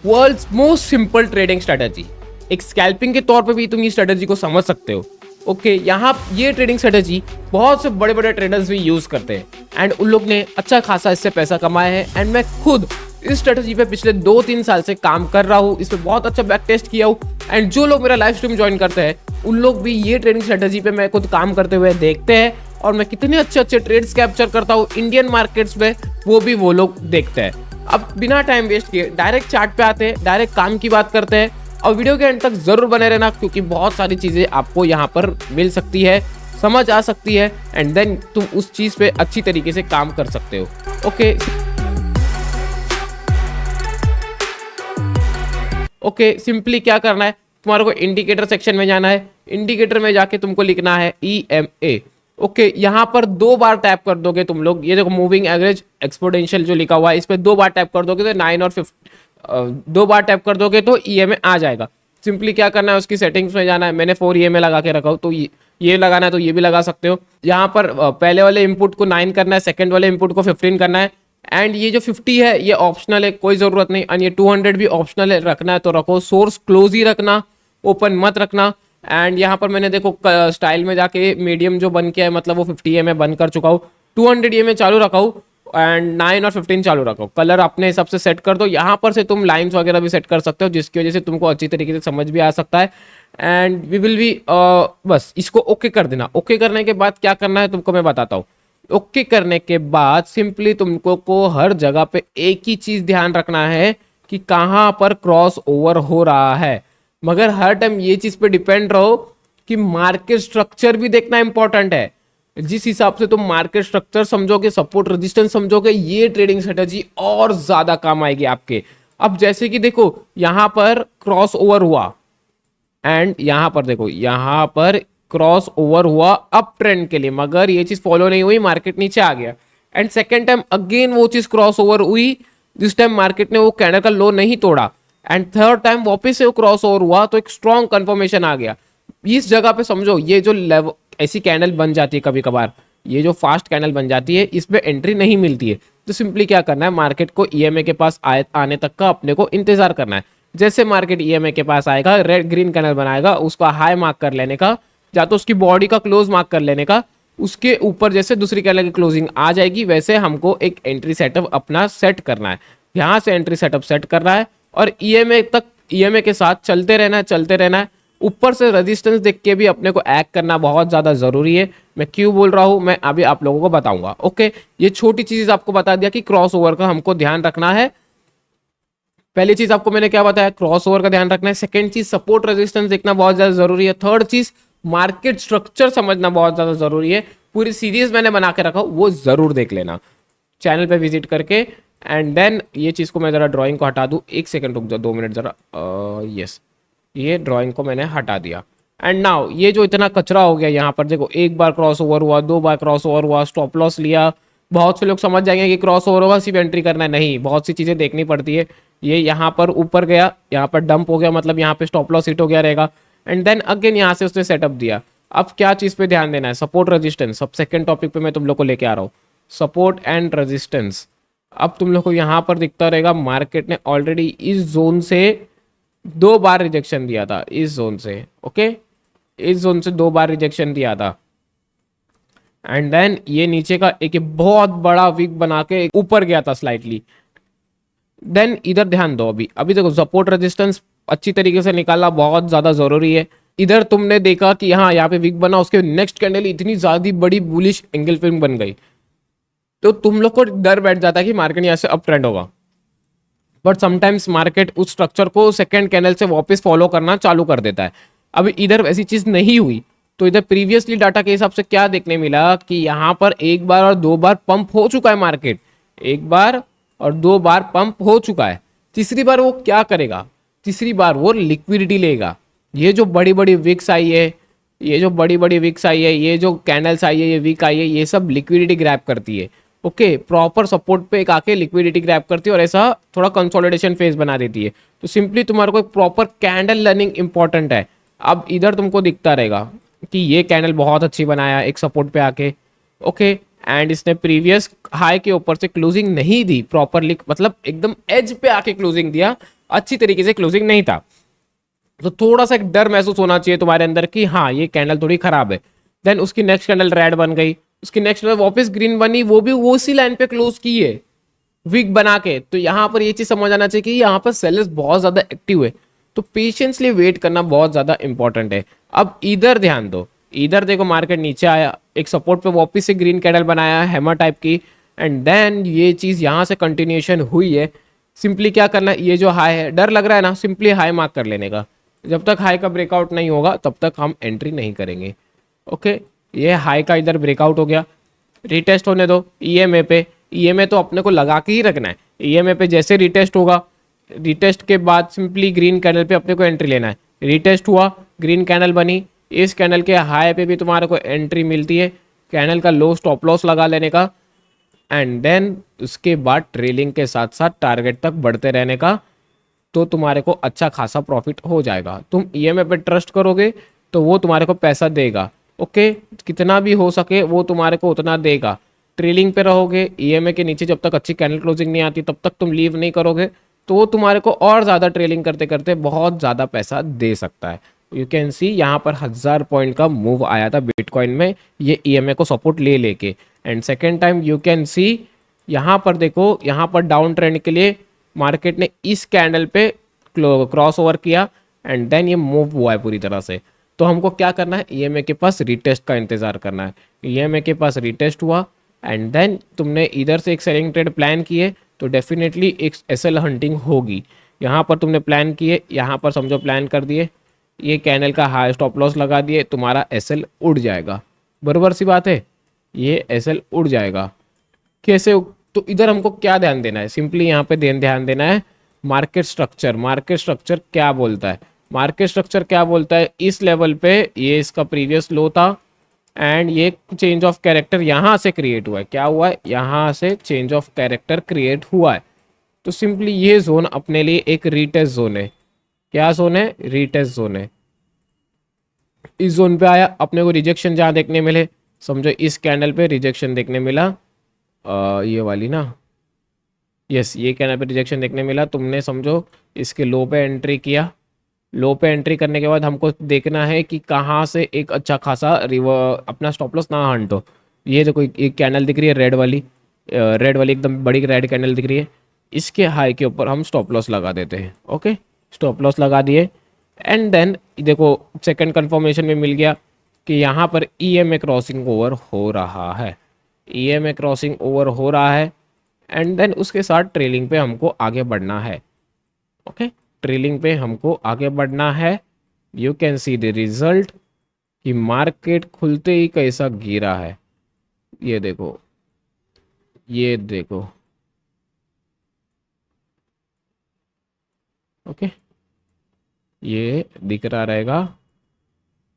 World's most simple trading strategy. एक scalping के तौर पे भी तुम ये स्ट्रेटजी को समझ सकते हो। ओके, यहाँ ये ट्रेडिंग स्ट्रेटजी बहुत से बड़े बड़े ट्रेडर्स भी यूज करते हैं एंड उन लोग ने अच्छा खासा इससे पैसा कमाया है। एंड मैं खुद इस स्ट्रेटजी पे पिछले 2-3 साल से काम कर रहा हूँ, इस पे बहुत अच्छा बैक टेस्ट किया हूँ। एंड जो लोग मेरा लाइव स्ट्रीम ज्वाइन करते हैं उन लोग भी ये ट्रेडिंग स्ट्रेटजी पे मैं खुद काम करते हुए देखते हैं और मैं कितने अच्छे अच्छे ट्रेड्स कैप्चर करता हूँ इंडियन मार्केट्स में, वो लोग देखते हैं। अब बिना टाइम वेस्ट किए डायरेक्ट चार्ट पे आते हैं, डायरेक्ट काम की बात करते हैं और वीडियो के एंड तक जरूर बने रहना क्योंकि बहुत सारी चीजें आपको यहाँ पर मिल सकती है, समझ आ सकती है एंड देन तुम उस चीज पे अच्छी तरीके से काम कर सकते हो। ओके, सिंपली क्या करना है, तुम्हारे को इंडिकेटर सेक्शन में जाना है। इंडिकेटर में जाके तुमको लिखना है EMA। ओके, यहाँ पर 2 बार टैप कर दोगे तुम लोग, ये देखो मूविंग एवरेज एक्सपोनेंशियल जो लिखा हुआ है इस पे 2 बार टैप कर दोगे तो 9 और 50 2 बार टैप कर दोगे तो EMA आ जाएगा। सिंपली क्या करना है, उसकी सेटिंग्स में जाना है। मैंने 4 EMA लगा के रखा हूँ, तो ये लगाना है तो ये भी लगा सकते हो। यहाँ पर पहले वाले इनपुट को 9 करना है, सेकंड वाले इनपुट को 15 करना है एंड ये जो 50 है ये ऑप्शनल है, कोई जरूरत नहीं। एंड ये 200 भी ऑप्शनल है, रखना है तो रखो। सोर्स क्लोज ही रखना, ओपन मत रखना। एंड यहाँ पर मैंने देखो स्टाइल में जाके मीडियम जो बन के है, मतलब वो 50 EMA बंद कर चुका हूँ, 200 EMA चालू रखा हूँ एंड 9 और 15 चालू रखो। कलर अपने हिसाब से सेट कर दो। यहाँ पर से तुम लाइंस वगैरह भी सेट कर सकते हो जिसकी वजह से तुमको अच्छी तरीके से समझ भी आ सकता है। एंड वी विल बी बस इसको ओके कर देना। ओके करने के बाद क्या करना है तुमको मैं बताता हूँ। ओके करने के बाद सिंपली तुमको को हर जगह पे एक ही चीज ध्यान रखना है कि कहाँ पर क्रॉस ओवर हो रहा है, मगर हर टाइम ये चीज पे डिपेंड रहो कि मार्केट स्ट्रक्चर भी देखना इंपॉर्टेंट है। जिस हिसाब से तुम मार्केट स्ट्रक्चर समझोगे, सपोर्ट रेजिस्टेंस समझोगे, ये ट्रेडिंग स्ट्रेटजी और ज्यादा काम आएगी आपके। अब जैसे कि देखो यहाँ पर क्रॉस ओवर हुआ एंड यहाँ पर देखो यहाँ पर क्रॉस ओवर हुआ अप ट्रेंड के लिए, मगर ये चीज फॉलो नहीं हुई, मार्केट नीचे आ गया। एंड सेकेंड टाइम अगेन वो चीज क्रॉस ओवर हुई, जिस टाइम मार्केट ने वो कैंडल का लो नहीं तोड़ा। एंड थर्ड टाइम वापस से वो क्रॉस ओवर हुआ तो एक स्ट्रॉन्ग कंफर्मेशन आ गया। इस जगह पे समझो ये जो लेवल ऐसी कैंडल बन जाती है कभी कभार, ये जो फास्ट कैंडल बन जाती है इसमें एंट्री नहीं मिलती है, तो सिंपली क्या करना है, मार्केट को EMA के पास आने तक का अपने को इंतजार करना है। जैसे मार्केट EMA के पास आएगा, रेड ग्रीन कैंडल बनाएगा, उसका हाई मार्क कर लेने का, या तो उसकी बॉडी का क्लोज मार्क कर लेने का, उसके ऊपर जैसे दूसरी कैंडल की क्लोजिंग आ जाएगी वैसे हमको एक एंट्री सेटअप अपना सेट करना है। यहाँ से एंट्री सेटअप सेट करना है और EMA तक, EMA के साथ चलते रहना है। ऊपर से रेजिस्टेंस देख के भी अपने को एक्ट करना बहुत ज्यादा जरूरी है। मैं क्यों बोल रहा हूं मैं अभी आप लोगों को बताऊंगा। ओके, ये छोटी चीज आपको बता दिया कि क्रॉस ओवर का हमको ध्यान रखना है। पहली चीज आपको मैंने क्या बताया, क्रॉस ओवर का ध्यान रखना है। सेकंड चीज सपोर्ट रेजिस्टेंस देखना बहुत ज्यादा जरूरी है। थर्ड चीज मार्केट स्ट्रक्चर समझना बहुत ज्यादा जरूरी है। पूरी सीरीज मैंने बना के रखा, वो जरूर देख लेना चैनल पे विजिट करके। एंड देन ये चीज को मैं जरा ड्राइंग को हटा दूं, 1 सेकंड रुक जाओ, 2 मिनट जरा। यस, ये ड्राइंग को मैंने हटा दिया। एंड नाउ ये जो इतना कचरा हो गया यहाँ पर देखो, 1 बार क्रॉस ओवर हुआ, 2 बार क्रॉस ओवर हुआ, स्टॉप लॉस लिया। बहुत से लोग समझ जाएंगे कि क्रॉस ओवर होगा सिर्फ एंट्री करना है, नहीं, बहुत सी चीजें देखनी पड़ती है। ये यहाँ पर ऊपर गया, यहाँ पर डंप हो गया, मतलब यहाँ पे स्टॉप लॉस हिट हो गया रहेगा। एंड देन अगेन यहाँ से उसने सेटअप दिया। अब क्या चीज पे ध्यान देना है, सपोर्ट रेजिस्टेंस। अब सेकंड टॉपिक पे मैं तुम लोग को लेके आ रहा हूँ, सपोर्ट एंड रेजिस्टेंस। अब तुम लोग को यहाँ पर दिखता रहेगा मार्केट ने ऑलरेडी इस जोन से 2 बार रिजेक्शन दिया था, इस जोन से। ओके, इस जोन से 2 बार रिजेक्शन दिया था। एंड देन ये नीचे का एक बहुत बड़ा वीक बना के ऊपर गया था स्लाइटली। देन इधर ध्यान दो, अभी देखो सपोर्ट रेजिस्टेंस अच्छी तरीके से निकालना बहुत ज्यादा जरूरी है। इधर तुमने देखा कि यहाँ पे वीक बना, उसके नेक्स्ट कैंडल इतनी ज्यादा बड़ी बुलिश एंगल फिल्म बन गई, तो तुम लोग को डर बैठ जाता है कि मार्केट यहाँ से अप ट्रेंड होगा। बट समटाइम्स मार्केट उस स्ट्रक्चर को सेकंड कैंडल से वापस फॉलो करना चालू कर देता है। अभी इधर वैसी चीज नहीं हुई, तो इधर प्रीवियसली डाटा के हिसाब से क्या देखने मिला कि यहाँ पर 1 बार और 2 बार पंप हो चुका है मार्केट, 1 बार और 2 बार पंप हो चुका है। तीसरी बार वो क्या करेगा, तीसरी बार वो लिक्विडिटी लेगा। ये जो बड़ी बड़ी विक्स आई है, ये जो बड़ी बड़ी विक्स आई है, ये जो कैंडल्स आई है, ये वीक आई है, ये सब लिक्विडिटी ग्रैब करती है। ओके, प्रॉपर सपोर्ट पे एक आके लिक्विडिटी ग्रैब करती है और ऐसा थोड़ा कंसोलिडेशन फेज बना देती है। तो सिंपली तुम्हारे को एक प्रॉपर कैंडल लर्निंग इंपॉर्टेंट है। अब इधर तुमको दिखता रहेगा कि ये कैंडल बहुत अच्छी बनाया एक सपोर्ट पे आके। ओके, एंड इसने प्रीवियस हाई के ऊपर से क्लोजिंग नहीं दी प्रॉपरली, मतलब एकदम एज पे आके क्लोजिंग दिया, अच्छी तरीके से क्लोजिंग नहीं था। तो थोड़ा सा एक डर महसूस होना चाहिए तुम्हारे अंदर कि हाँ ये कैंडल थोड़ी खराब है। देन उसकी नेक्स्ट कैंडल रेड बन गई, उसकी नेक्स्ट कैंडल वापस ग्रीन बनी, वो भी वो उसी लाइन पे क्लोज की है वीक बना के। तो यहाँ पर ये चीज समझ आना चाहिए कि यहाँ पर सेलर्स बहुत ज्यादा एक्टिव है, तो पेशेंसली वेट करना बहुत ज्यादा इंपॉर्टेंट है। अब इधर ध्यान दो, इधर देखो मार्केट नीचे आया, एक सपोर्ट पे वापस से ग्रीन कैंडल बनाया हैमर टाइप की, एंड देन ये चीज यहाँ से कंटिन्यूएशन हुई है। सिंपली क्या करना है, ये जो हाई है, डर लग रहा है ना, सिंपली हाई मार्क कर लेने का। जब तक हाई का ब्रेकआउट नहीं होगा तब तक हम एंट्री नहीं करेंगे। ओके, ये हाई का इधर ब्रेकआउट हो गया, रिटेस्ट होने दो ईएमए पे। ईएमए तो अपने को लगा के ही रखना है, ईएमए पे जैसे रिटेस्ट होगा, रिटेस्ट के बाद सिंपली ग्रीन कैंडल पे अपने को एंट्री लेना है। रिटेस्ट हुआ, ग्रीन कैंडल बनी, इस कैंडल के हाई पे भी तुम्हारे को एंट्री मिलती है, कैंडल का लो स्टॉप लॉस लगा लेने का, एंड देन उसके बाद ट्रेलिंग के साथ साथ टारगेट तक बढ़ते रहने का, तो तुम्हारे को अच्छा खासा प्रॉफिट हो जाएगा। तुम ईएमए पे ट्रस्ट करोगे तो वो तुम्हारे को पैसा देगा। ओके, कितना भी हो सके वो तुम्हारे को उतना देगा। ट्रेलिंग पे रहोगे, ईएमए के नीचे जब तक अच्छी कैंडल क्लोजिंग नहीं आती तब तक तुम लीव नहीं करोगे, तो वो तुम्हारे को और ज़्यादा ट्रेलिंग करते करते बहुत ज़्यादा पैसा दे सकता है। यू कैन सी यहाँ पर 1000 पॉइंट का मूव आया था बिटकॉइन में, ये ईएमए को सपोर्ट ले लेके। And second time you can सी यहाँ पर देखो, यहाँ पर डाउन ट्रेंड के लिए मार्केट ने इस कैंडल पे क्रॉस ओवर किया, एंड देन ये मूव हुआ है पूरी तरह से। तो हमको क्या करना है, ईएमए के पास रिटेस्ट का इंतजार करना है। ईएमए के पास रिटेस्ट हुआ, एंड देन तुमने इधर से एक सेलिंग ट्रेड प्लान किए तो डेफिनेटली एक एसएल हंटिंग होगी। यहाँ पर तुमने प्लान किए, यहाँ पर समझो प्लान कर दिए, ये कैंडल का हाई स्टॉप लॉस लगा दिए, तुम्हारा एसएल उड़ जाएगा। बराबर सी बात है, ये एसएल उड़ जाएगा। कैसे? तो इधर हमको क्या ध्यान देना है, सिंपली यहाँ पे ध्यान देना है मार्केट स्ट्रक्चर। मार्केट स्ट्रक्चर क्या बोलता है, मार्केट स्ट्रक्चर क्या बोलता है, इस लेवल पे ये इसका प्रीवियस लो था, एंड ये चेंज ऑफ कैरेक्टर यहाँ से क्रिएट हुआ है। क्या हुआ है, यहाँ से चेंज ऑफ कैरेक्टर क्रिएट हुआ है। तो सिंपली ये जोन अपने लिए एक रीटेस्ट जोन है। क्या जोन है, रीटेस्ट जोन है। इस जोन पे आया, अपने को रिजेक्शन जहाँ देखने मिले, समझो इस कैंडल पे रिजेक्शन देखने मिला, ये वाली ना, यस, ये कैंडल पे रिजेक्शन देखने मिला, तुमने समझो इसके लो पे एंट्री किया। लो पे एंट्री करने के बाद हमको देखना है कि कहाँ से एक अच्छा खासा अपना स्टॉप लॉस ना हंट हो। ये देखो एक कैंडल दिख रही है रेड वाली, रेड वाली एकदम बड़ी रेड कैंडल दिख रही है, इसके हाई के ऊपर हम स्टॉप लॉस लगा देते हैं। ओके, स्टॉप लॉस लगा दिए, एंड देन देखो सेकंड कंफर्मेशन में मिल गया कि यहाँ पर ईएमए क्रॉसिंग ओवर हो रहा है, ईएमए क्रॉसिंग ओवर हो रहा है, एंड देन उसके साथ ट्रेलिंग पे हमको आगे बढ़ना है। ओके, ट्रेलिंग पे हमको आगे बढ़ना है। You can see the result कि मार्केट खुलते ही कैसा गिरा है, ये देखो, ये देखो। ओके, ये दिख रहा रहेगा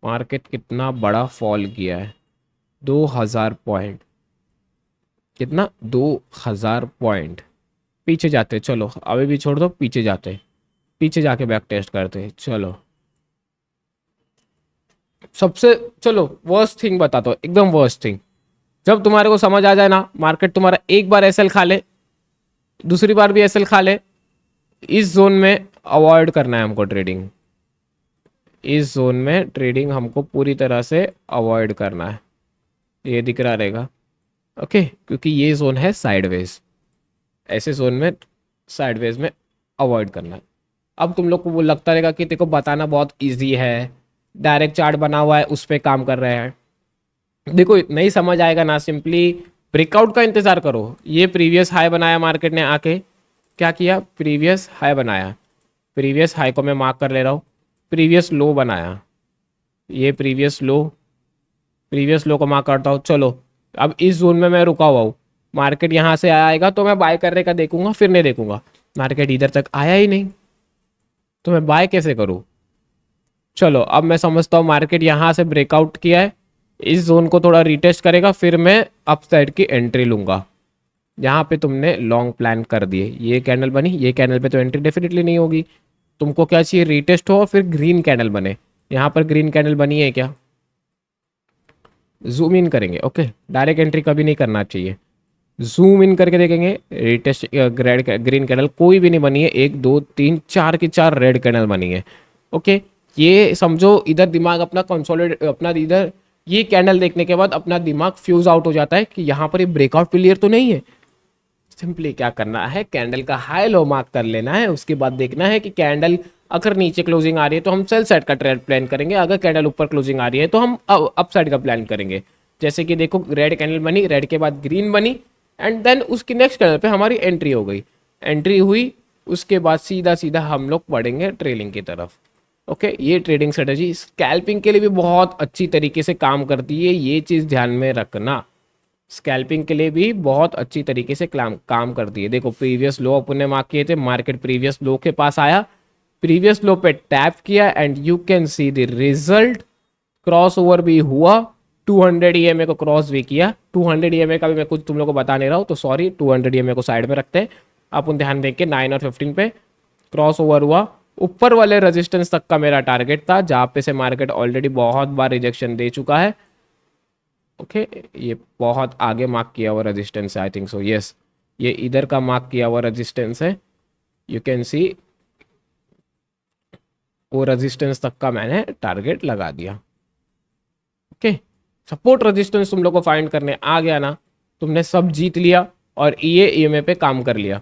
मार्केट कितना बड़ा फॉल किया है, 2000 पॉइंट, कितना, 2000 पॉइंट। पीछे जाते, चलो अभी भी छोड़ दो, पीछे जाते, पीछे जाके बैक टेस्ट करते। चलो सबसे, चलो वर्स्ट थिंग बताता हूँ, एकदम वर्स्ट थिंग, जब तुम्हारे को समझ आ जाए ना मार्केट तुम्हारा एक बार एसएल खा ले, दूसरी बार भी एसएल खा ले, इस जोन में अवॉइड करना है हमको ट्रेडिंग। इस जोन में ट्रेडिंग हमको पूरी तरह से अवॉइड करना है, ये दिख रहा रहेगा। ओके, क्योंकि ये जोन है साइडवेज, ऐसे जोन में साइडवेज में अवॉइड करना है। अब तुम लोग को वो लगता रहेगा कि तेको बताना बहुत इजी है, डायरेक्ट चार्ट बना हुआ है उस पर काम कर रहे हैं। देखो नहीं समझ आएगा ना, सिंपली ब्रेकआउट का इंतजार करो। ये प्रीवियस हाई बनाया मार्केट ने आके, क्या किया, प्रीवियस हाई बनाया, प्रीवियस हाई को मैं मार्क कर ले रहा हूँ, प्रीवियस लो बनाया, ये प्रीवियस लो, प्रीवियस लो को मार्क करता हूँ। चलो अब इस जोन में मैं रुका हुआ हूँ, मार्केट यहाँ से आएगा तो मैं बाय करने का देखूंगा, फिर नहीं देखूंगा। मार्केट इधर तक आया ही नहीं तो मैं बाय कैसे करूँ। चलो अब मैं समझता हूँ मार्केट यहाँ से ब्रेकआउट किया है, इस जोन को थोड़ा रिटेस्ट करेगा, फिर मैं अप साइड की एंट्री लूंगा। यहाँ पे तुमने लॉन्ग प्लान कर दिए, ये कैंडल बनी, ये कैंडल पे तो एंट्री डेफिनेटली नहीं होगी। तुमको क्या चाहिए, रिटेस्ट हो और फिर ग्रीन कैंडल बने। यहाँ पर ग्रीन कैंडल बनी है क्या, जूम इन करेंगे। ओके, डायरेक्ट एंट्री कभी नहीं करना चाहिए। जूम इन करके देखेंगे, रेटेस्ट ग्रीन कैंडल कोई भी नहीं बनी है, 1 2 3 4 की 4 रेड कैंडल बनी है। ओके, ये समझो इधर दिमाग अपना कंसोलिडेट, अपना इधर ये कैंडल देखने के बाद अपना दिमाग फ्यूज आउट हो जाता है कि यहाँ पर ये ब्रेकआउट क्लियर तो नहीं है। सिंपली क्या करना है, कैंडल का हाई लो मार्क कर लेना है, उसके बाद देखना है कि कैंडल अगर नीचे क्लोजिंग आ रही है तो हम सेल साइड का ट्रेड प्लान करेंगे, अगर कैंडल ऊपर क्लोजिंग आ रही है तो हम अप साइड का प्लान करेंगे। जैसे कि देखो रेड कैंडल बनी, रेड के बाद ग्रीन बनी, एंड देन उसकी नेक्स्ट कैंडल पे हमारी एंट्री हो गई, एंट्री हुई, उसके बाद सीधा सीधा हम लोग बढ़ेंगे ट्रेलिंग की तरफ। ओके, ये ट्रेडिंग स्ट्रेटजी स्कैल्पिंग के लिए भी बहुत अच्छी तरीके से काम करती है, ये चीज़ ध्यान में रखना। स्कैल्पिंग के लिए भी बहुत अच्छी तरीके से काम करती है। देखो प्रीवियस लो अपन ने मार्क किए थे, मार्केट प्रीवियस लो के पास आया, प्रीवियस लो पे टैप किया, and you can see the result. Cross over भी हुआ, 200 ईएमए को क्रॉस भी किया। 200 ईएमए का भी मैं कुछ तुम लोगों को बता नहीं रहा हूँ, तो सॉरी, 200 ईएमए को साइड में रखते हैं, अपन ध्यान देंगे 9 और 15 पे क्रॉस ओवर हुआ। ऊपर वाले रेजिस्टेंस तक का मेरा टारगेट था, जहाँ पे से मार्केट ऑलरेडी बहुत बार रिजेक्शन दे चुका है। ओके, ये बहुत आगे मार्क किया हुआ रेजिस्टेंस है, आई थिंक सो, यस, ये इधर का मार्क किया हुआ रेजिस्टेंस है। यू कैन सी वो रेजिस्टेंस तक का मैंने टारगेट लगा दिया। ओके, सपोर्ट रेजिस्टेंस तुम लोग को फाइंड करने आ गया ना, तुमने सब जीत लिया और ईएमए पे काम कर लिया।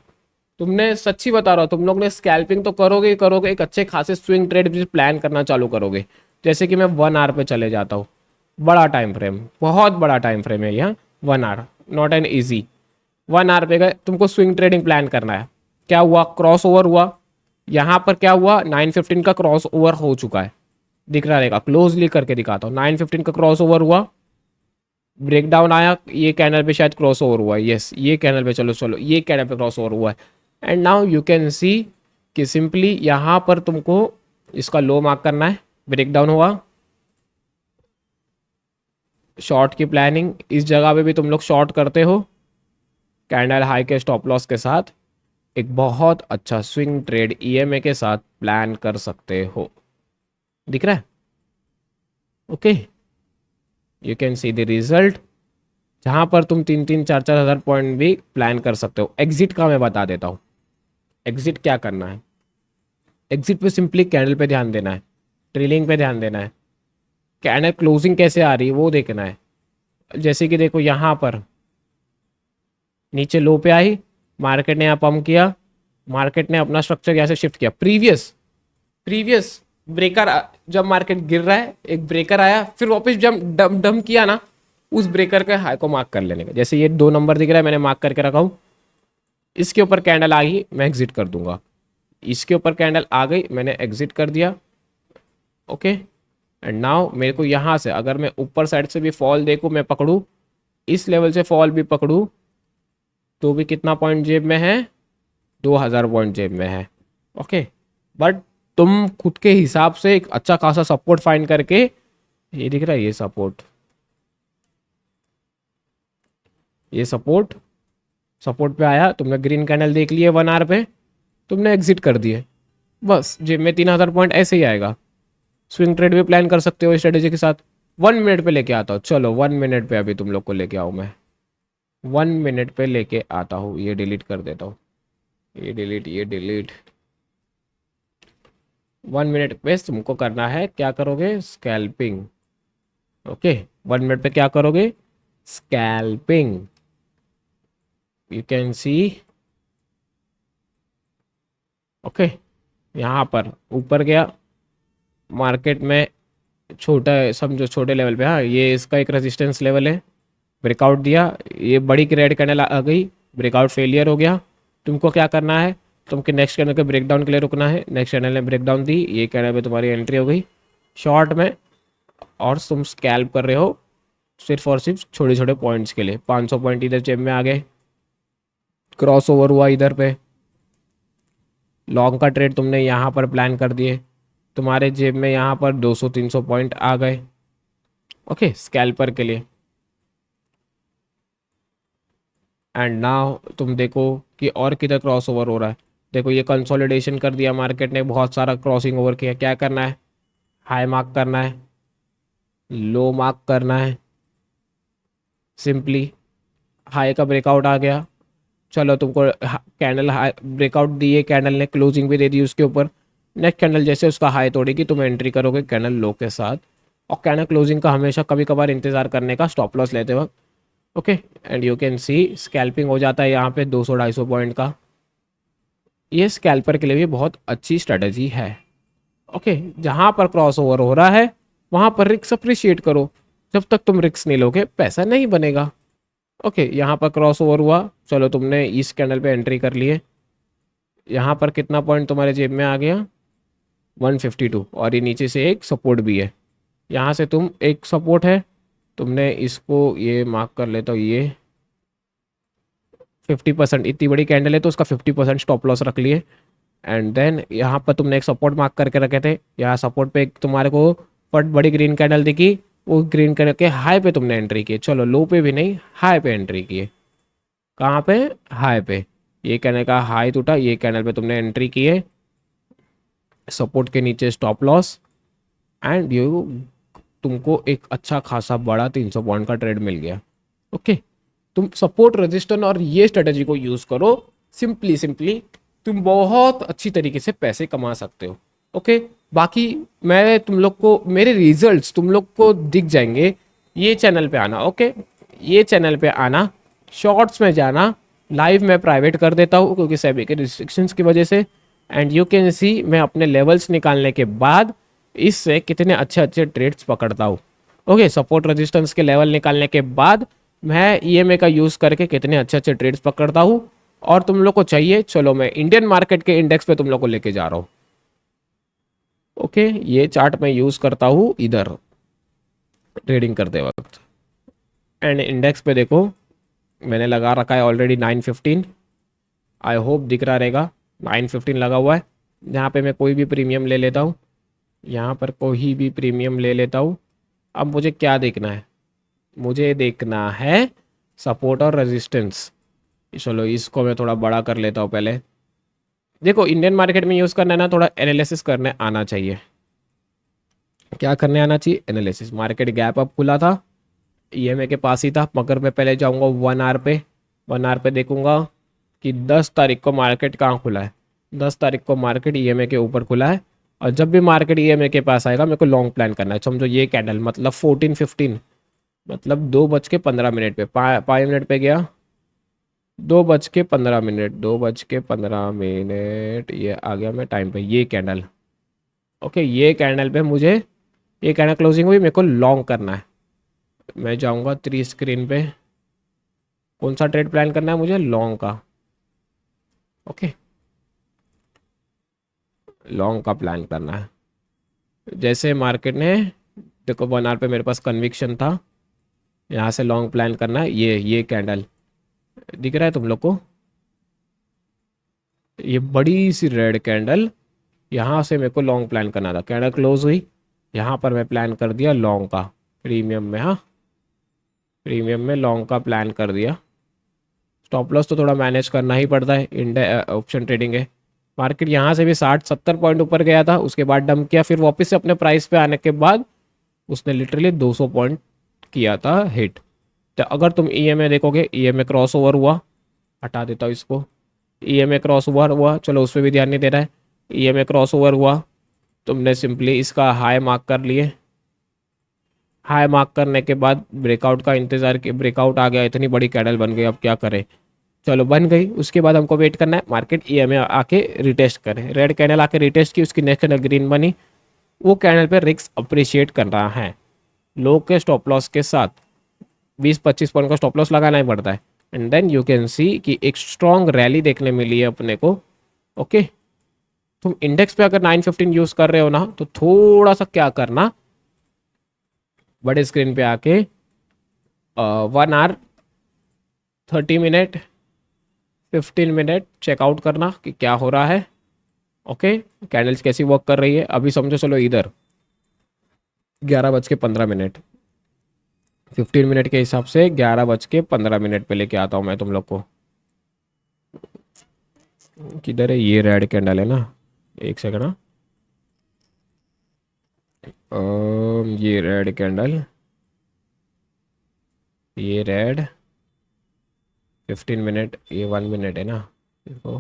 तुमने सच्ची बता रहा हो, तुम लोग ने स्कैल्पिंग तो करोगे ही करोगे, एक अच्छे खासे स्विंग ट्रेड भी प्लान करना चालू करोगे। जैसे कि मैं 1 आवर पे चले जाता हूँ, बड़ा टाइम फ्रेम, बहुत बड़ा टाइम फ्रेम है यहाँ, 1 hour, not an easy. 1 hour पे गए, तुमको स्विंग ट्रेडिंग प्लान करना है। क्या हुआ, क्रॉस ओवर हुआ, यहाँ पर क्या हुआ, 915 का क्रॉस ओवर हो चुका है, दिख रहा रहेगा, क्लोजली करके दिखाता हूँ। 915 का क्रॉस ओवर हुआ, ब्रेकडाउन आया, ये कैनल पे शायद क्रॉस ओवर हुआ है, यस, ये कैनल पे, चलो चलो, ये कैनल पे क्रॉस ओवर हुआ है। And now you can see कि सिंपली यहाँ पर तुमको इसका लो मार्क करना है, ब्रेकडाउन हुआ, शॉर्ट की प्लानिंग इस जगह पे भी तुम लोग शॉर्ट करते हो, कैंडल हाई के स्टॉप लॉस के साथ एक बहुत अच्छा स्विंग ट्रेड ईएमए के साथ प्लान कर सकते हो, दिख रहा है। Okay, you can see the result, जहां पर तुम 3-3, 4-4 हज़ार पॉइंट भी प्लान कर सकते हो। एग्जिट का मैं बता देता हूँ, एग्जिट क्या करना है। एग्जिट पे सिंपली कैंडल पे ध्यान देना है, ट्रेलिंग पे ध्यान देना है, कैंडल क्लोजिंग कैसे आ रही है वो देखना है। जैसे कि देखो यहाँ पर नीचे लो पे आई, मार्केट ने यहाँ पंप किया, मार्केट ने अपना स्ट्रक्चर यहाँ से शिफ्ट किया, प्रीवियस प्रीवियस ब्रेकर, जब मार्केट गिर रहा है एक ब्रेकर आया, फिर वापस जब डम डम किया ना, उस ब्रेकर के हाई को मार्क कर लेने का। जैसे ये 2 नंबर दिख रहा है, मैंने मार्क करके रखा हूँ, इसके ऊपर कैंडल आ गई, मैं एग्जिट कर दूंगा, इसके ऊपर कैंडल आ गई, मैंने एग्जिट कर दिया। ओके, एंड नाउ मेरे को यहाँ से अगर मैं ऊपर साइड से भी फॉल देखूँ, मैं पकड़ूँ, इस लेवल से फॉल भी पकड़ूँ, तो भी कितना पॉइंट जेब में है, 2000 पॉइंट जेब में है। ओके, बट तुम खुद के हिसाब से एक अच्छा खासा सपोर्ट फाइंड करके, ये दिख रहा है, ये सपोर्ट, ये सपोर्ट, सपोर्ट पे आया, तुमने ग्रीन कैंडल देख लिए 1 आवर पे, तुमने एग्जिट कर दिए, बस जेब में 3000 पॉइंट ऐसे ही आएगा। स्विंग ट्रेड भी प्लान कर सकते हो स्ट्रेटेजी के साथ। 1 मिनट पे लेके आता हूँ, चलो 1 मिनट पे अभी तुम लोग को लेके आऊँ मैं, 1 मिनट पे लेके आता हूँ, ये डिलीट कर देता हूँ, ये डिलीट, ये डिलीट। 1 मिनट पे तुमको करना है, क्या करोगे, स्कैल्पिंग। ओके, 1 मिनट पे क्या करोगे, scalping. You can see, okay, यहाँ पर ऊपर गया, मार्केट में छोटा समझो, छोटे लेवल पे, हाँ, ये इसका एक रेजिस्टेंस लेवल है, ब्रेकआउट दिया, ये बड़ी रेड कैंडल आ गई, ब्रेकआउट फेलियर हो गया। तुमको क्या करना है, तुमको नेक्स्ट कैंडल के ब्रेकडाउन के लिए रुकना है, नेक्स्ट कैंडल ने ब्रेकडाउन दी, ये कैंडल पे तुम्हारी एंट्री हो गई शॉर्ट में, और तुम स्कैल्प कर रहे हो सिर्फ और सिर्फ छोटे छोटे पॉइंट्स के लिए। 500 पॉइंट इधर जेब में आ गए, क्रॉस ओवर हुआ इधर पे, लॉन्ग का ट्रेड तुमने यहाँ पर प्लान कर दिए, तुम्हारे जेब में यहाँ पर 200-300 पॉइंट आ गए। ओके, स्कैल्पर के लिए। एंड नाउ तुम देखो कि और किधर क्रॉस ओवर हो रहा है, देखो ये कंसोलिडेशन कर दिया मार्केट ने, बहुत सारा क्रॉसिंग ओवर किया। क्या करना है, हाई मार्क करना है, लो मार्क करना है, सिंपली हाई का ब्रेकआउट आ गया, चलो तुमको कैंडल हाई ब्रेकआउट दिए, कैंडल ने क्लोजिंग भी दे दी उसके ऊपर। नेक्स्ट कैंडल जैसे उसका हाई तोड़ेगी तुम एंट्री करोगे कैंडल लो के साथ, और कैंडल क्लोजिंग का हमेशा कभी कभार इंतजार करने का स्टॉप लॉस लेते वक्त। Okay, and you can see scalping हो जाता है यहाँ पे 200-250 पॉइंट का। ये स्कैल्पर के लिए भी बहुत अच्छी स्ट्रेटजी है। ओके, जहाँ पर क्रॉस ओवर हो रहा है वहाँ पर रिस्क अप्रिशिएट करो, जब तक तुम रिस्क नहीं लोगे पैसा नहीं बनेगा। ओके, यहाँ पर क्रॉस ओवर हुआ, चलो तुमने इस कैंडल पे एंट्री कर लिए, यहाँ पर कितना पॉइंट तुम्हारे जेब में आ गया 152, और ये नीचे से एक सपोर्ट भी है, यहाँ से तुम एक सपोर्ट है, तुमने इसको ये मार्क कर लेता हो, ये 50%, इतनी बड़ी कैंडल है तो उसका 50% स्टॉप लॉस रख लिए। एंड देन यहाँ पर तुमने एक सपोर्ट मार्क करके रखे थे, यहाँ सपोर्ट पे एक तुम्हारे को फट बड़ी ग्रीन कैंडल दिखी, वो ग्रीन कैंडल के हाई पे तुमने एंट्री की, चलो लो पे भी नहीं हाई पे एंट्री किए। कहाँ पे? हाई पे। ये कैंडल का हाई टूटा, ये कैंडल पे तुमने एंट्री की है, सपोर्ट के नीचे स्टॉप लॉस, एंड यू तुमको एक अच्छा खासा बड़ा 300 पॉइंट का ट्रेड मिल गया। ओके, तुम सपोर्ट रजिस्टर और ये स्ट्रेटजी को यूज करो, सिंपली सिंपली तुम बहुत अच्छी तरीके से पैसे कमा सकते हो। ओके, बाकी मैं तुम लोग को मेरे रिजल्ट्स तुम लोग को दिख जाएंगे, ये चैनल पे आना। ओके, ये चैनल पे आना, शॉर्ट्स में जाना, लाइव मैं प्राइवेट कर देता हूँ क्योंकि सेबी के रिस्ट्रिक्शंस की वजह से। एंड यू कैन सी मैं अपने लेवल्स निकालने के बाद इससे कितने अच्छे अच्छे ट्रेड्स पकड़ता हूँ। ओके, सपोर्ट रेजिस्टेंस के लेवल निकालने के बाद मैं ईएमए का यूज़ करके कितने अच्छे अच्छे ट्रेड्स पकड़ता हूँ, और तुम लोग को चाहिए, चलो मैं इंडियन मार्केट के इंडेक्स पे तुम लोग को लेके जा रहा हूँ। ओके, ये चार्ट मैं यूज़ करता हूँ इधर ट्रेडिंग करते वक्त, एंड इंडेक्स पे देखो मैंने लगा रखा है ऑलरेडी 915, आई होप दिख रहा रहेगा, 915 लगा हुआ है। यहाँ पे मैं कोई भी प्रीमियम ले लेता हूँ, यहाँ पर कोई भी प्रीमियम ले लेता हूँ। अब मुझे क्या देखना है? मुझे देखना है सपोर्ट और रेजिस्टेंस। चलो इसको मैं थोड़ा बड़ा कर लेता हूँ पहले। देखो इंडियन मार्केट में यूज़ करना है ना, थोड़ा एनालिसिस करने आना चाहिए। क्या करने आना चाहिए? एनालिसिस। मार्केट गैप अप खुला था, ईएमए के पास ही था, मगर मैं पहले जाऊँगा 1 आवर पे, 1 आवर पे देखूंगा कि 10 तारीख को मार्केट कहाँ खुला है। 10 तारीख को मार्केट ईएमए के ऊपर खुला है, और जब भी मार्केट ईएमए के पास आएगा मेरे को लॉन्ग प्लान करना है। समझो ये कैंडल मतलब 14:15, मतलब 2:15 पे 5 मिनट पे गया, 2:15, 2:15, ये आ गया मैं टाइम पे, ये कैंडल। ओके, ये कैंडल पे मुझे, ये कैंडल क्लोजिंग हुई, मेरे को लॉन्ग करना है। मैं जाऊंगा 3 स्क्रीन पे, कौन सा ट्रेड प्लान करना है मुझे? लॉन्ग का। ओके, लॉन्ग का प्लान करना है। जैसे मार्केट ने, देखो 1 आवर पे मेरे पास कन्विक्शन था, यहाँ से लॉन्ग प्लान करना है। ये कैंडल दिख रहा है तुम लोग को, ये बड़ी सी रेड कैंडल, यहाँ से मेरे को लॉन्ग प्लान करना था। कैंडल क्लोज हुई, यहाँ पर मैं प्लान कर दिया लॉन्ग का, प्रीमियम में। हाँ, प्रीमियम में लॉन्ग का प्लान कर दिया। स्टॉप लॉस तो थोड़ा मैनेज करना ही पड़ता है, इंडिया ऑप्शन ट्रेडिंग है। मार्केट यहाँ से भी 60-70 पॉइंट ऊपर गया था, उसके बाद डंप किया, फिर वापस से अपने प्राइस पे आने के बाद उसने लिटरली 200 पॉइंट किया था हिट। तो अगर तुम ईएमए देखोगे, ईएमए क्रॉस ओवर हुआ, हटा देता हूँ इसको, ईएमए क्रॉस ओवर हुआ, चलो उस पर भी ध्यान नहीं दे रहा है। ईएमए क्रॉस ओवर हुआ, तुमने सिंपली इसका हाई मार्क कर लिए, हाई मार्क करने के बाद ब्रेकआउट का इंतजार किया, ब्रेकआउट आ गया, इतनी बड़ी कैंडल बन गई, अब क्या करें? चलो बन गई, उसके बाद हमको वेट करना है मार्केट ईएमए आके रिटेस्ट करे। रेड कैंडल आके रिटेस्ट की, उसकी नेक्स्ट कैंडल ग्रीन बनी, वो कैंडल पे रिस्क अप्रिशिएट कर रहा है। लो के स्टॉप लॉस के साथ 20-25 पॉइंट का स्टॉप लॉस लगाना ही पड़ता है। And then you can see कि एक स्ट्रॉन्ग रैली देखने मिली है अपने को। ओके, तुम इंडेक्स पे अगर 915 यूज कर रहे हो ना, तो थोड़ा सा क्या करना, बड़े स्क्रीन पे आके 1 आवर, 30 मिनट, 15 मिनट चेकआउट करना कि क्या हो रहा है। ओके, कैंडल्स कैसी वर्क कर रही है। अभी समझो, चलो इधर 11:15, 15 मिनट के हिसाब से 11:15 पे लेके आता हूँ मैं तुम लोग को। किधर है? ये रेड कैंडल है ना, एक सेकंड। ना ये रेड कैंडल, ये रेड 15 मिनट, ये 1 मिनट है ना, देखो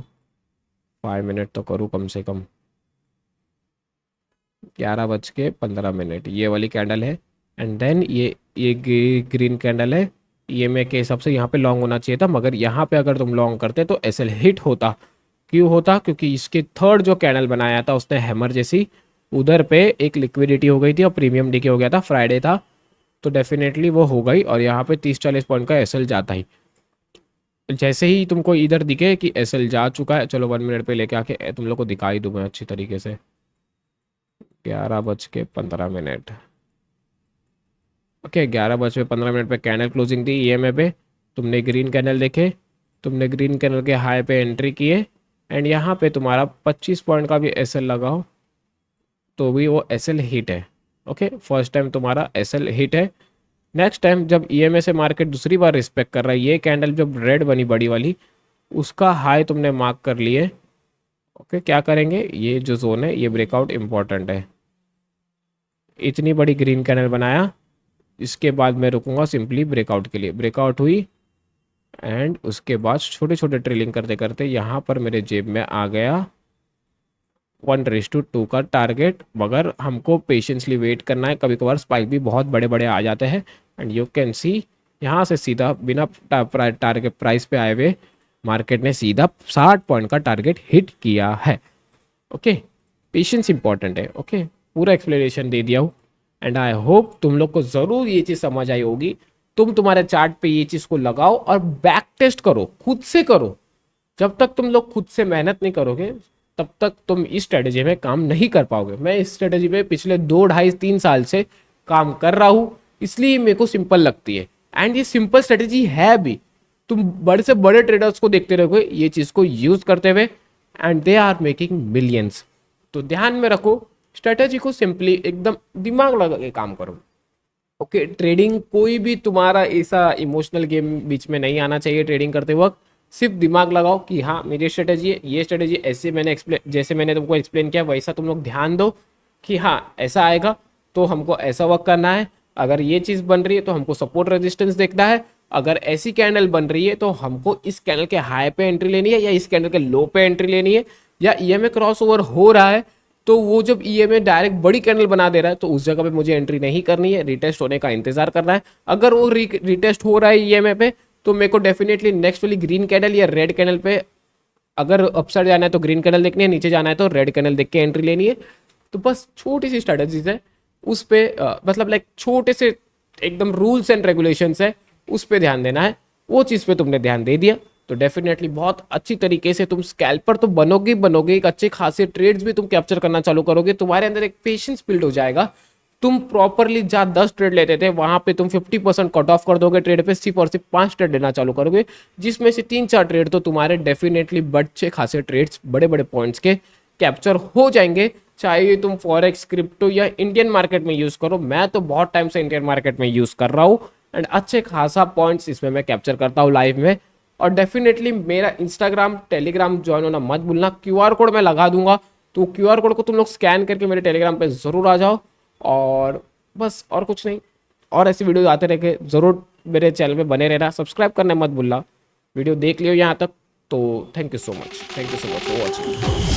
5 मिनट तो करूँ कम से कम। 11:15 ये वाली कैंडल है। एंड देन ये ग्रीन कैंडल है। ईएमए के हिसाब से यहाँ पे लॉन्ग होना चाहिए था, मगर यहाँ पे अगर तुम लॉन्ग करते तो एसएल हिट होता। क्यों होता? क्योंकि इसके थर्ड जो कैंडल बनाया था उसने हैमर जैसी, उधर पे एक लिक्विडिटी हो गई थी और प्रीमियम डीके हो गया था, फ्राइडे था, तो डेफिनेटली वो हो गई और यहाँ पे 30-40 पॉइंट का एसएल जाता ही। जैसे ही तुमको इधर दिखे कि एसएल जा चुका है, चलो 1 मिनट पे लेके आके तुम लोग को दिखाई दूँ मैं अच्छी तरीके से। 11:15। ओके, 11:15 पे कैंडल क्लोजिंग थी ईएमए पे। तुमने ग्रीन कैंडल देखे, तुमने ग्रीन कैंडल के हाई पे एंट्री किए एंड यहाँ पे तुम्हारा 25 पॉइंट का भी एसएल लगाओ तो भी वो एसएल हिट है। ओके, फर्स्ट टाइम तुम्हारा एसएल हिट है। नेक्स्ट टाइम जब ईएमए से मार्केट दूसरी बार रिस्पेक्ट कर रहा है, ये कैंडल जब रेड बनी बड़ी वाली, उसका हाई तुमने मार्क कर लिए। ओके, क्या करेंगे, ये जो जोन है ये ब्रेकआउट इंपॉर्टेंट है। इतनी बड़ी ग्रीन कैंडल बनाया, इसके बाद मैं रुकूंगा सिंपली ब्रेकआउट के लिए। ब्रेकआउट हुई एंड उसके बाद छोटे छोटे ट्रेलिंग करते करते यहाँ पर मेरे जेब में आ गया 1:2 का टारगेट, मगर हमको पेशेंसली वेट करना है। कभी कभार स्पाइक भी बहुत बड़े बड़े आ जाते हैं एंड यू कैन सी यहाँ से सीधा बिना टारगेट प्राइस पे आए हुए मार्केट ने सीधा 60 पॉइंट का टारगेट हिट किया है। ओके, पेशेंस इंपॉर्टेंट है। ओके, पूरा एक्सप्लेनेशन दे दिया हूँ एंड आई होप तुम लोग को ज़रूर ये चीज़ समझ आई होगी। तुम तुम्हारे चार्ट पे ये चीज़ को लगाओ और बैक टेस्ट करो, खुद से करो। जब तक तुम लोग खुद से मेहनत नहीं करोगे तब तक तुम इस स्ट्रेटेजी में काम नहीं कर पाओगे। मैं इस स्ट्रेटेजी में पिछले 2 ढाई 3 साल से काम कर रहा हूँ, इसलिए मेरे को सिंपल लगती है एंड ये सिंपल स्ट्रेटेजी है भी। तुम बड़े से बड़े ट्रेडर्स को देखते रहोगे ये चीज़ को यूज़ करते हुए and they are making millions. तो ध्यान में रखो, स्ट्रेटेजी को सिंपली एकदम दिमाग लगा के काम करो। ओके, ट्रेडिंग कोई भी तुम्हारा ऐसा इमोशनल गेम बीच में नहीं आना चाहिए। ट्रेडिंग करते वक्त सिर्फ दिमाग लगाओ कि हाँ मेरी स्ट्रेटेजी है, ये स्ट्रेटेजी ऐसे मैंने एक्सप्लेन, जैसे मैंने तुमको एक्सप्लेन किया वैसा तुम लोग ध्यान दो कि हाँ ऐसा आएगा तो हमको ऐसा वर्क करना है। अगर ये चीज़ बन रही है तो हमको सपोर्ट रेजिस्टेंस देखना है। अगर ऐसी कैंडल बन रही है तो हमको इस कैंडल के हाई पे एंट्री लेनी है या इस कैंडल के लो पे एंट्री लेनी है। या ईएमए क्रॉस ओवर हो रहा है तो वो जब ईएमए डायरेक्ट बड़ी कैंडल बना दे रहा है तो उस जगह पे मुझे एंट्री नहीं करनी है, रिटेस्ट होने का इंतजार करना है। अगर वो रिटेस्ट हो रहा है ईएमए पे तो मेरे को डेफिनेटली नेक्स्ट वाली ग्रीन कैंडल या रेड कैंडल पे, अगर अपसाइड जाना है तो ग्रीन कैंडल देखनी है, नीचे जाना है तो रेड कैंडल देख के एंट्री लेनी है। तो बस छोटी सी स्ट्रेटजीज है उस पे मतलब लाइक छोटे से एकदम रूल्स एंड रेगुलेशंस है, उस पे ध्यान देना है। वो चीज़ पे तुमने ध्यान दे दिया तो डेफिनेटली बहुत अच्छी तरीके से तुम स्कैल्पर तो बनोगे बनोगे, एक अच्छे खासे ट्रेड्स भी तुम कैप्चर करना चालू करोगे। तुम्हारे अंदर एक पेशेंस बिल्ड हो जाएगा। तुम प्रॉपरली जहाँ 10 ट्रेड लेते थे वहां पे तुम 50% कट ऑफ कर दोगे ट्रेड पे, सिर्फ और सिर्फ 5 ट्रेड लेना चालू करोगे, जिसमें से 3-4 ट्रेड तो तुम्हारे डेफिनेटली अच्छे खासे ट्रेड्स बड़े बड़े पॉइंट्स के कैप्चर हो जाएंगे। चाहे तुम फॉरेक्स, क्रिप्टो या इंडियन मार्केट में यूज करो। मैं तो बहुत टाइम से इंडियन मार्केट में यूज कर रहा हूँ एंड अच्छे खासा पॉइंट्स इसमें मैं कैप्चर करता हूँ लाइव में। और डेफिनेटली मेरा इंस्टाग्राम टेलीग्राम ज्वाइन होना मत भूलना। क्यूआर कोड मैं लगा दूंगा तो क्यूआर कोड को तुम लोग स्कैन करके मेरे टेलीग्राम पे ज़रूर आ जाओ। और बस और कुछ नहीं, और ऐसी वीडियो आते रहे ज़रूर मेरे चैनल पे बने रहना। सब्सक्राइब करना मत भूलना। वीडियो देख लियो यहाँ तक तो thank you so much for watching.